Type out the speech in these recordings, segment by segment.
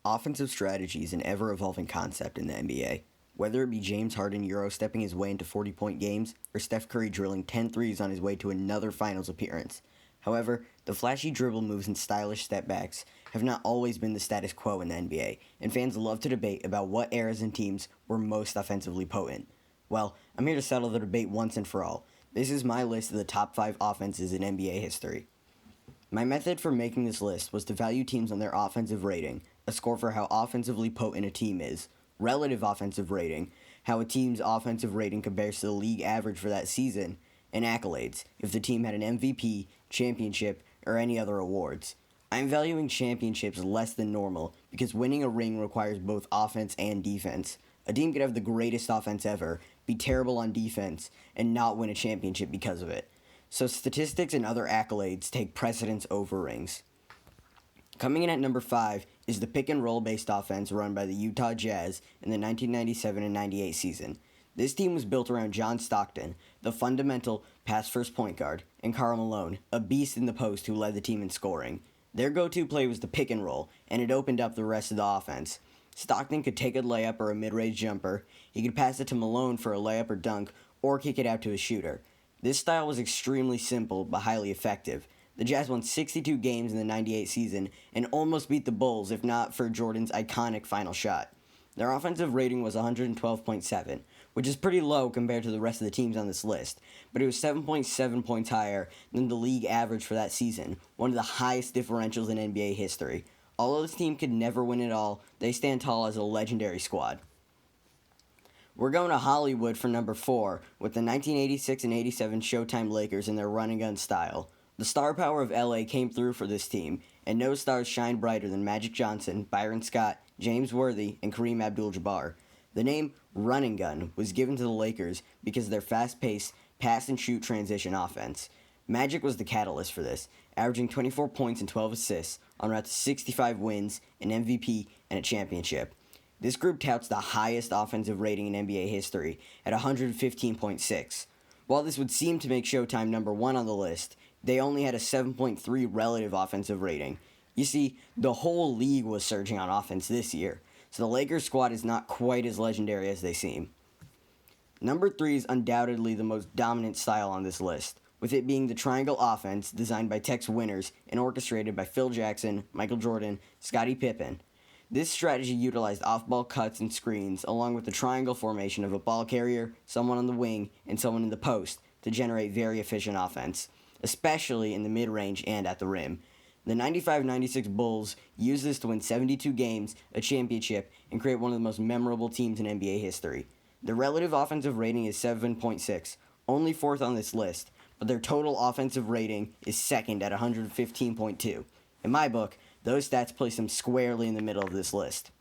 Offensive strategy is an ever-evolving concept in the NBA. Whether it be James Harden Euro-stepping his way into 40-point games, or Steph Curry drilling 10 threes on his way to another finals appearance. However, the flashy dribble moves and stylish step-backs have not always been the status quo in the NBA, and fans love to debate about what eras and teams were most offensively potent. Well, I'm here to settle the debate once and for all. This is my list of the top 5 offenses in NBA history. My method for making this list was to value teams on their offensive rating, a score for how offensively potent a team is, relative offensive rating, how a team's offensive rating compares to the league average for that season, and accolades, if the team had an MVP, championship, or any other awards. I'm valuing championships less than normal because winning a ring requires both offense and defense. A team could have the greatest offense ever, be terrible on defense, and not win a championship because of it. So statistics and other accolades take precedence over rings. Coming in at number 5 is the pick and roll based offense run by the Utah Jazz in the 1997 and 98 season. This team was built around John Stockton, the fundamental pass first point guard, and Karl Malone, a beast in the post who led the team in scoring. Their go-to play was the pick and roll, and it opened up the rest of the offense. Stockton could take a layup or a mid-range jumper, he could pass it to Malone for a layup or dunk, or kick it out to a shooter. This style was extremely simple but highly effective. The Jazz won 62 games in the 98 season and almost beat the Bulls if not for Jordan's iconic final shot. Their offensive rating was 112.7, which is pretty low compared to the rest of the teams on this list, but it was 7.7 points higher than the league average for that season, one of the highest differentials in NBA history. Although this team could never win it all, they stand tall as a legendary squad. We're going to Hollywood for number 4, with the 1986 and 87 Showtime Lakers in their run-and-gun style. The star power of LA came through for this team, and no stars shine brighter than Magic Johnson, Byron Scott, James Worthy, and Kareem Abdul-Jabbar. The name Run and Gun was given to the Lakers because of their fast-paced, pass-and-shoot transition offense. Magic was the catalyst for this, averaging 24 points and 12 assists, en route to 65 wins, an MVP, and a championship. This group touts the highest offensive rating in NBA history at 115.6. While this would seem to make Showtime number 1 on the list, they only had a 7.3 relative offensive rating. You see, the whole league was surging on offense this year, so the Lakers squad is not quite as legendary as they seem. Number 3 is undoubtedly the most dominant style on this list, with it being the triangle offense designed by Tex Winters and orchestrated by Phil Jackson, Michael Jordan, Scottie Pippen. This strategy utilized off-ball cuts and screens, along with the triangle formation of a ball carrier, someone on the wing, and someone in the post, to generate very efficient offense, especially in the mid-range and at the rim. The 95-96 Bulls used this to win 72 games, a championship, and create one of the most memorable teams in NBA history. Their relative offensive rating is 7.6, only 4th on this list, but their total offensive rating is 2nd at 115.2. In my book, those stats place them squarely in the middle of this list.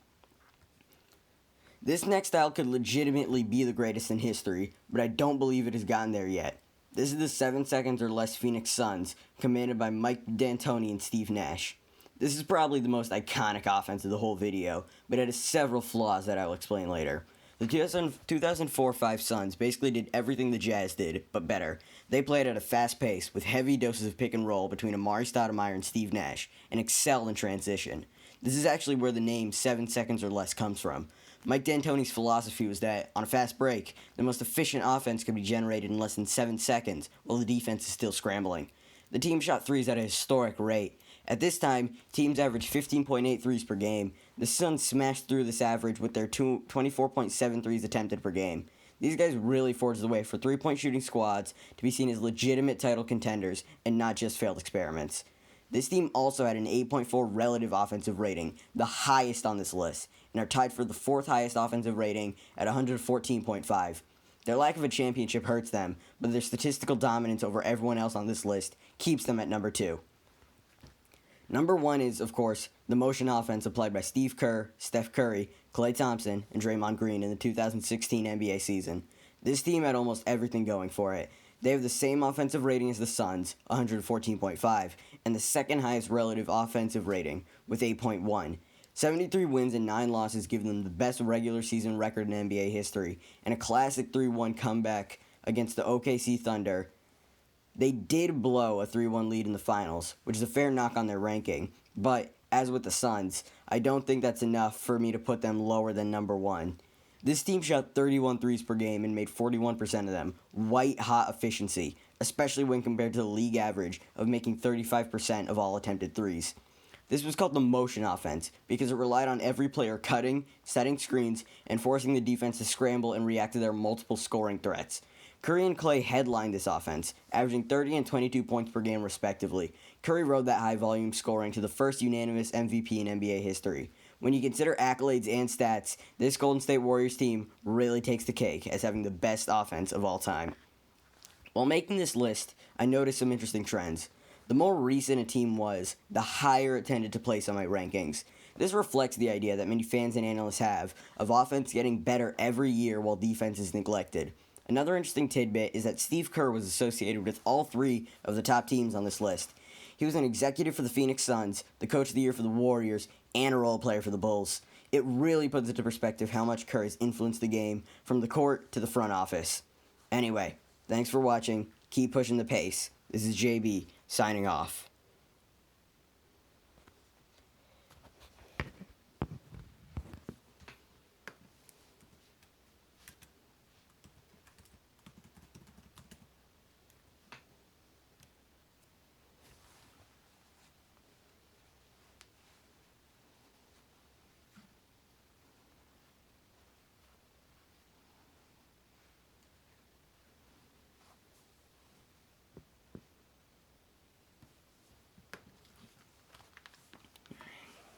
This next style could legitimately be the greatest in history, but I don't believe it has gotten there yet. This is the 7 seconds or less Phoenix Suns, commanded by Mike D'Antoni and Steve Nash. This is probably the most iconic offense of the whole video, but it has several flaws that I will explain later. The 2004-05 Suns basically did everything the Jazz did, but better. They played at a fast pace, with heavy doses of pick and roll between Amar'e Stoudemire and Steve Nash, and excelled in transition. This is actually where the name 7 seconds or less comes from. Mike D'Antoni's philosophy was that, on a fast break, the most efficient offense could be generated in less than 7 seconds, while the defense is still scrambling. The team shot threes at a historic rate. At this time, teams averaged 15.8 threes per game. The Suns smashed through this average with their 24.7 threes attempted per game. These guys really forged the way for three-point shooting squads to be seen as legitimate title contenders and not just failed experiments. This team also had an 8.4 relative offensive rating, the highest on this list, and are tied for the 4th highest offensive rating at 114.5. Their lack of a championship hurts them, but their statistical dominance over everyone else on this list keeps them at number 2. Number 1 is, of course, the motion offense applied by Steve Kerr, Steph Curry, Klay Thompson, and Draymond Green in the 2016 NBA season. This team had almost everything going for it. They have the same offensive rating as the Suns, 114.5, and the 2nd highest relative offensive rating, with 8.1. 73 wins and 9 losses give them the best regular season record in NBA history, and a classic 3-1 comeback against the OKC Thunder. They did blow a 3-1 lead in the finals, which is a fair knock on their ranking, but as with the Suns, I don't think that's enough for me to put them lower than number 1. This team shot 31 threes per game and made 41% of them. White hot efficiency, especially when compared to the league average of making 35% of all attempted threes. This was called the motion offense because it relied on every player cutting, setting screens, and forcing the defense to scramble and react to their multiple scoring threats. Curry and Clay headlined this offense, averaging 30 and 22 points per game respectively. Curry rode that high volume scoring to the first unanimous MVP in NBA history. When you consider accolades and stats, this Golden State Warriors team really takes the cake as having the best offense of all time. While making this list, I noticed some interesting trends. The more recent a team was, the higher it tended to place on my rankings. This reflects the idea that many fans and analysts have of offense getting better every year while defense is neglected. Another interesting tidbit is that Steve Kerr was associated with all 3 of the top teams on this list. He was an executive for the Phoenix Suns, the coach of the year for the Warriors, and a role player for the Bulls. It really puts into perspective how much Kerr has influenced the game from the court to the front office. Anyway, thanks for watching. Keep pushing the pace. This is JB, signing off.